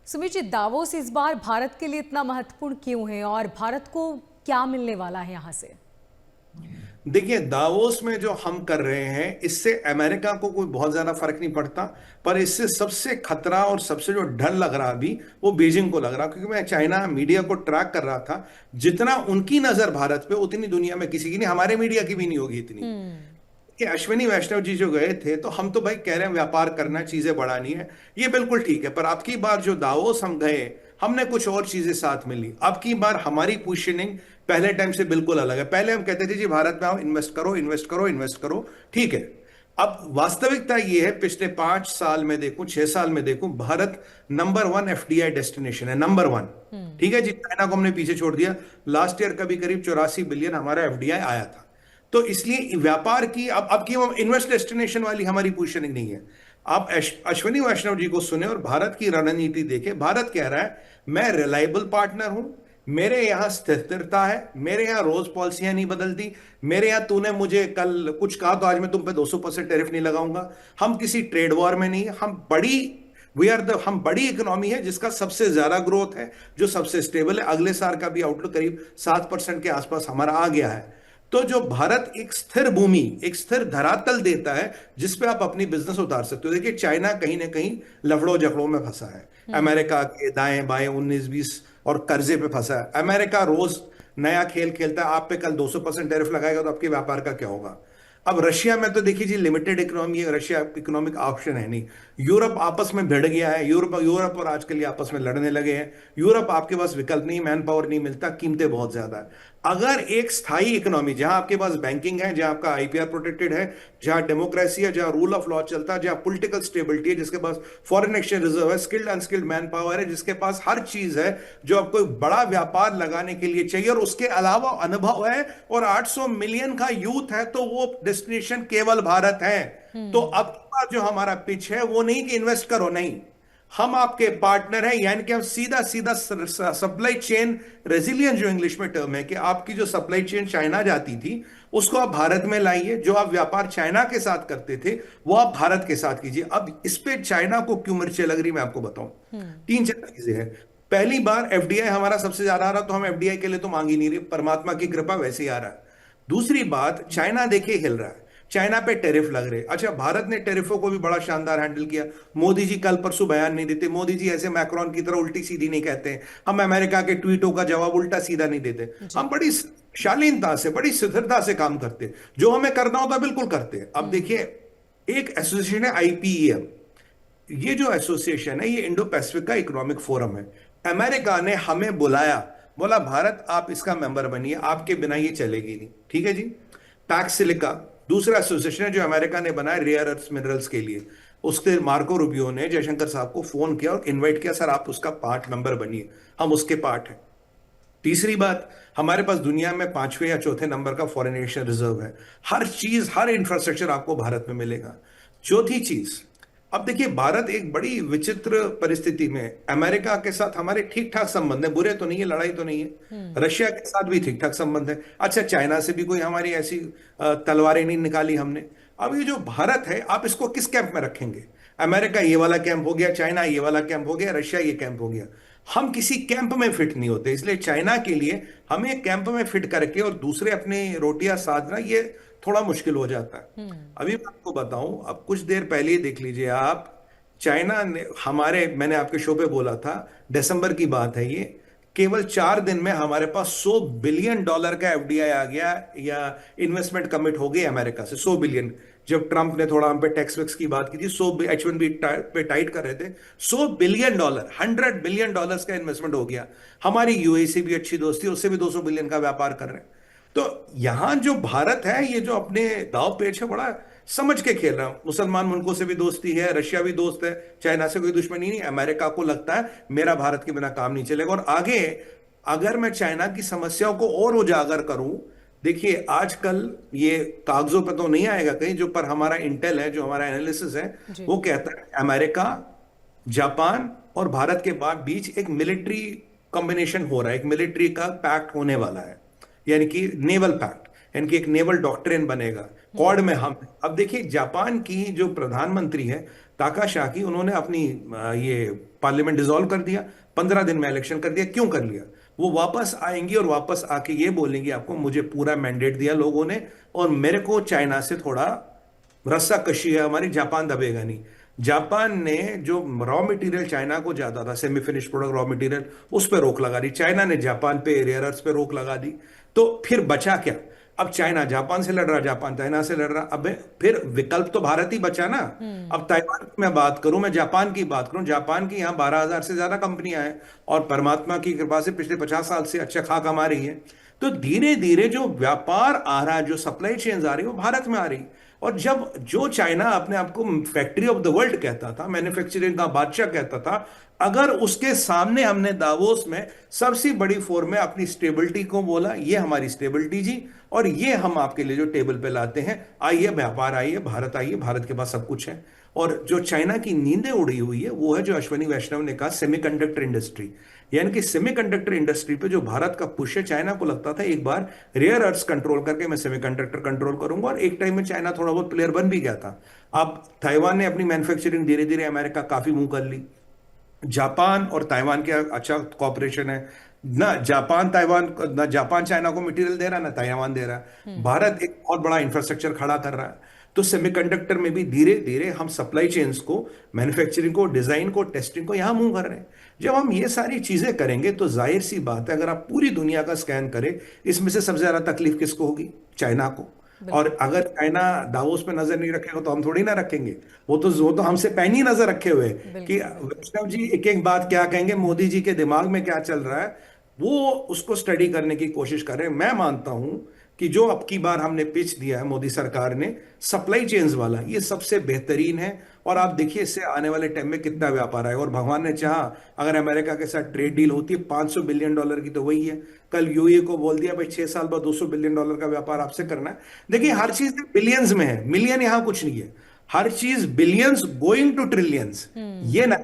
Sumit ji, Davos इस बार भारत के लिए इतना महत्वपूर्ण क्यों है और भारत को क्या मिलने वाला है यहाँ से? देखिए, दावोस में जो हम कर रहे हैं इससे अमेरिका को कोई बहुत ज्यादा फर्क नहीं पड़ता। पर इससे सबसे खतरा और सबसे जो डर लग रहा अभी वो बीजिंग को लग रहा, क्योंकि मैं चाइना मीडिया को ट्रैक कर रहा था। जितना उनकी नजर भारत पे उतनी दुनिया में किसी की नहीं, हमारे मीडिया की भी नहीं होगी इतनी। हम्म। कि अश्विनी वैष्णव जी जो गए थे तो हम तो भाई कह रहे हैं व्यापार करना, चीजें बढ़ानी है, ये बिल्कुल ठीक है। पर अब की बार जो दावोस हम गए, हमने कुछ और चीजें साथ मिली। अब की बार हमारी पोजीशनिंग पहले टाइम से बिल्कुल अलग है। पहले हम कहते थे जी भारत में आओ, इन्वेस्ट करो, इन्वेस्ट करो, इन्वेस्ट करो, ठीक है। अब वास्तविकता ये है, पिछले 5 साल में देखूं, 6 साल में देखूं, भारत नंबर 1 एफडीआई डेस्टिनेशन है, नंबर 1। ठीक है जी, चाइना को हमने पीछे छोड़ दिया। लास्ट ईयर कभी करीब 84 बिलियन हमारा एफडीआई आया था। तो इसलिए व्यापार की अब की वो इन्वेस्ट डेस्टिनेशन वाली हमारी पोजीशनिंग नहीं है। आप अश्विनी वैष्णव जी को सुने और भारत की रणनीति देखे। भारत कह रहा है मैं रिलायबल पार्टनर हूं, मेरे यहां स्थिरता है, मेरे यहां रोज पॉलिसियां नहीं बदलती, मेरे यहां तूने मुझे कल कुछ कहा तो आज मैं तुम पे 200% टैरिफ नहीं लगाऊंगा। हम किसी ट्रेड वॉर में नहीं, हम बड़ी इकोनॉमी है जिसका सबसे ज्यादा ग्रोथ है, जो सबसे स्टेबल है। अगले साल का भी आउटलुक करीब 7% के आसपास हमारा आ गया है। तो जो भारत एक स्थिर भूमि, एक स्थिर धरातल देता है जिसपे आप अपनी बिजनेस उतार सकते हो। देखिए, चाइना कहीं ना कहीं लफड़ों झगड़ों में फंसा है, अमेरिका के दाएं बाएं 19-20 और कर्जे पे फंसा है। अमेरिका रोज नया खेल खेलता है, आप पे कल 200% टैरिफ लगाएगा तो आपके व्यापार का क्या होगा। अब रशिया में तो देखिए जी, लिमिटेड इकोनॉमी है, रशिया इकोनॉमिक ऑप्शन है नहीं। यूरोप आपस में भिड़ गया है, यूरोप यूरोप और आजकल ये आपस में लड़ने लगे हैं। यूरोप आपके पास विकल्प नहीं, मैन पावर नहीं मिलता, कीमतें बहुत ज्यादा है। अगर एक स्थायी इकोनॉमी जहां आपके पास बैंकिंग है, जहां आपका आईपीआर प्रोटेक्टेड है, जहां डेमोक्रेसी है, जहां रूल ऑफ लॉ चलता है, जहां पॉलिटिकल स्टेबिलिटी है, जिसके पास फॉरेन एक्सचेंज रिजर्व है, स्किल्ड अनस्किल्ड मैन पावर है, जिसके पास हर चीज है जो आपको एक बड़ा व्यापार लगाने के लिए चाहिए, और उसके अलावा अनुभव है, और 800 मिलियन का यूथ है, तो वो डेस्टिनेशन केवल भारत है। तो अब की बार जो हमारा पिच है वो नहीं कि इन्वेस्ट करो, नहीं, हम आपके पार्टनर हैं। यानी कि हम सीधा सीधा सप्लाई चेन रेजिलियंस, जो इंग्लिश में टर्म है, कि आपकी जो सप्लाई चेन चाइना जाती थी उसको आप भारत में लाइए। जो आप व्यापार चाइना के साथ करते थे वो आप भारत के साथ कीजिए। अब इस पे चाइना को क्यों मिर्चें लग रही, मैं आपको बताऊं। 3-4 चीजें हैं। पहली बार एफडीआई हमारा सबसे ज्यादा आ रहा, तो हम एफडीआई के लिए तो मांग ही नहीं रहे, परमात्मा की कृपा वैसे ही आ रहा है। दूसरी बात, चाइना देखिए हिल रहा है, चाइना पे टेरिफ लग रहे। अच्छा, भारत ने टेरिफों को भी बड़ा शानदार हैंडल किया। मोदी जी कल परसों बयान नहीं देते, मोदी जी ऐसे मैक्रोन की तरह उल्टी सीधी नहीं कहते हैं, हम अमेरिका के ट्वीटों का जवाब उल्टा सीधा नहीं देते। हम जी। बड़ी शालीनता से, बड़ी स्थिरता से काम करते, जो हमें करना होता बिल्कुल करते। अब देखिए, एक एसोसिएशन है आईपीईएम। ये जो एसोसिएशन है ये इंडो पैसिफिक का इकोनॉमिक फोरम है। अमेरिका ने हमें बुलाया, बोला भारत आप इसका मेंबर बनिए, आपके बिना ये चलेगी नहीं, ठीक है जी। पैक्स सिलिका दूसरा एसोसिएशन है जो अमेरिका ने बनाया रेयर अर्थ मिनरल्स के लिए। उसके मार्को रूबियो ने जयशंकर साहब को फोन किया और इनवाइट किया, सर आप उसका पार्ट मेंबर बनिए, हम उसके पार्ट हैं। तीसरी बात, हमारे पास दुनिया में 5वें या चौथे नंबर का फॉरेन एक्सचेंज रिजर्व है। हर चीज, हर इंफ्रास्ट्रक्चर आपको भारत में मिलेगा। चौथी चीज, अब देखिए भारत एक बड़ी विचित्र परिस्थिति में, अमेरिका के साथ हमारे ठीक ठाक संबंध है, बुरे तो नहीं है, लड़ाई तो नहीं है। रशिया के साथ भी ठीक ठाक संबंध है। अच्छा, चाइना से भी कोई हमारी ऐसी तलवारें नहीं निकाली हमने। अब ये जो भारत है, आप इसको किस कैंप में रखेंगे? अमेरिका ये वाला कैंप हो गया, चाइना ये वाला कैंप हो गया, रशिया ये कैंप हो गया। हम किसी कैंप में फिट नहीं होते, इसलिए चाइना के लिए हमें कैंप में फिट करके और दूसरे अपने रोटियां साधना, ये थोड़ा मुश्किल हो जाता है। अभी मैं आपको बताऊं, अब कुछ देर पहले ही देख लीजिए आप, चाइना ने हमारे, मैंने आपके शो पे बोला था, दिसंबर की बात है ये, केवल 4 दिन में हमारे पास $100 बिलियन का एफडीआई आ गया, या इन्वेस्टमेंट कमिट हो गई अमेरिका से, 100 बिलियन। जब ट्रंप ने थोड़ा हम पे टैक्स वैक्स की बात की थी, 100 H1B पे टाइट कर रहे थे, $100 बिलियन, $100 बिलियन का इन्वेस्टमेंट हो गया। हमारी यूएई से भी अच्छी दोस्ती, उससे भी 200 बिलियन का व्यापार कर रहे हैं। तो यहां जो भारत है, ये जो अपने दाव पेच है, बड़ा समझ के खेल रहा हूं। मुसलमान मुल्कों से भी दोस्ती है, रशिया भी दोस्त है, चाइना से कोई दुश्मनी नहीं। अमेरिका को लगता है मेरा भारत के बिना काम नहीं चलेगा। और आगे अगर मैं चाइना की समस्याओं को और उजागर करूं, देखिए आजकल ये कागजों पे तो नहीं आएगा कहीं, जो पर हमारा इंटेल है, जो हमारा एनालिसिस है, जी। वो कहता है अमेरिका, जापान और भारत के बीच एक मिलिट्री कॉम्बिनेशन हो रहा है, एक मिलिट्री का पैक्ट होने वाला है, यानी कि नेवल पैक्ट, यानी कि एक नेवल डॉक्ट्रिन बनेगा। क्वाड में हम, अब देखिए जापान की जो प्रधानमंत्री है, ताकाशाकी, उन्होंने अपनी ये पार्लियामेंट डिसॉल्व कर दिया, 15 दिन में इलेक्शन कर दिया। क्यों कर लिया? वो वापस आएंगी और वापस आके ये बोलेंगी आपको, मुझे पूरा मैंडेट दिया लोगों ने और मेरे को चाइना से थोड़ा रस्सा कशी है हमारी, जापान दबेगा नहीं। जापान ने जो रॉ मटेरियल चाइना को जाता था, semi finish product raw material, उस पर रोक लगा दी। चाइना ने जापान पे रेयर अर्थ पे रोक लगा दी। तो फिर बचा क्या? अब चाइना जापान से लड़ रहा, जापान चाइना से लड़ रहा। अब फिर विकल्प तो भारत ही बचा ना। अब ताइवान की मैं बात करूं, मैं जापान की बात करूं, जापान की यहाँ 12,000 से ज्यादा कंपनियां हैं और परमात्मा की कृपा से पिछले 50 साल से अच्छा खा कमा रही है। तो धीरे धीरे जो व्यापार आ रहा है, जो सप्लाई चेन्स आ रही है, वो भारत में आ रही। और जब जो चाइना अपने आप को फैक्ट्री ऑफ द वर्ल्ड कहता था, मैन्युफैक्चरिंग का बादशाह कहता था, अगर उसके सामने हमने दावोस में सबसे बड़ी फोरम में अपनी स्टेबिलिटी को बोला, ये हमारी स्टेबिलिटी जी, और ये हम आपके लिए जो टेबल पे लाते हैं, आइए व्यापार, आइए भारत, आइए भारत के पास सब कुछ है। और जो चाइना की नींदें उड़ी हुई है वो है, जो अश्वनी वैष्णव ने कहा, सेमीकंडक्टर इंडस्ट्री। यानी कि सेमीकंडक्टर इंडस्ट्री पे जो भारत का पुश है, चाइना को लगता था एक बार रेयर अर्थ्स कंट्रोल करके मैं सेमीकंडक्टर कंट्रोल करूंगा, और एक टाइम में चाइना थोड़ा बहुत प्लेयर बन भी गया था। अब ताइवान ने अपनी मैन्युफैक्चरिंग धीरे धीरे अमेरिका काफी मुंह कर ली। जापान और ताइवान के अच्छा कॉपरेशन है। ना जापान ताइवान, ना जापान चाइना को मटेरियल दे रहा, ना ताइवान दे रहा है। भारत एक बहुत बड़ा इंफ्रास्ट्रक्चर खड़ा कर रहा है। तो सेमीकंडक्टर में भी धीरे धीरे हम सप्लाई चेन्स को, मैन्युफैक्चरिंग को, डिजाइन को, टेस्टिंग को यहां मूव कर रहे हैं। जब हम ये सारी चीजें करेंगे तो जाहिर सी बात है, अगर आप पूरी दुनिया का स्कैन करें, इसमें से सबसे ज्यादा तकलीफ किसको होगी? चाइना को। और अगर चाइना दावोस पे नजर नहीं रखेगा तो हम थोड़ी ना रखेंगे। वो तो हमसे पैनी नजर रखे हुए हैं कि बिल्कुल। वैष्णव जी एक एक बात क्या कहेंगे, मोदी जी के दिमाग में क्या चल रहा है, वो उसको स्टडी करने की कोशिश कर रहे हैं। मैं मानता हूं कि जो अब की बार हमने पिच दिया है मोदी सरकार ने, सप्लाई चेन्स वाला, ये सबसे बेहतरीन है। और आप देखिए इससे आने वाले टाइम में कितना व्यापार आएगा। और भगवान ने चाहा अगर अमेरिका के साथ ट्रेड डील होती है 500 बिलियन डॉलर की, तो वही है। कल यूए को बोल दिया भाई 6 साल बाद 200 बिलियन डॉलर का व्यापार आपसे करना है। देखिए हर चीज बिलियंस में है, मिलियन यहां कुछ नहीं है। हर चीज बिलियंस गोइंग टू ट्रिलियंस, ये ना।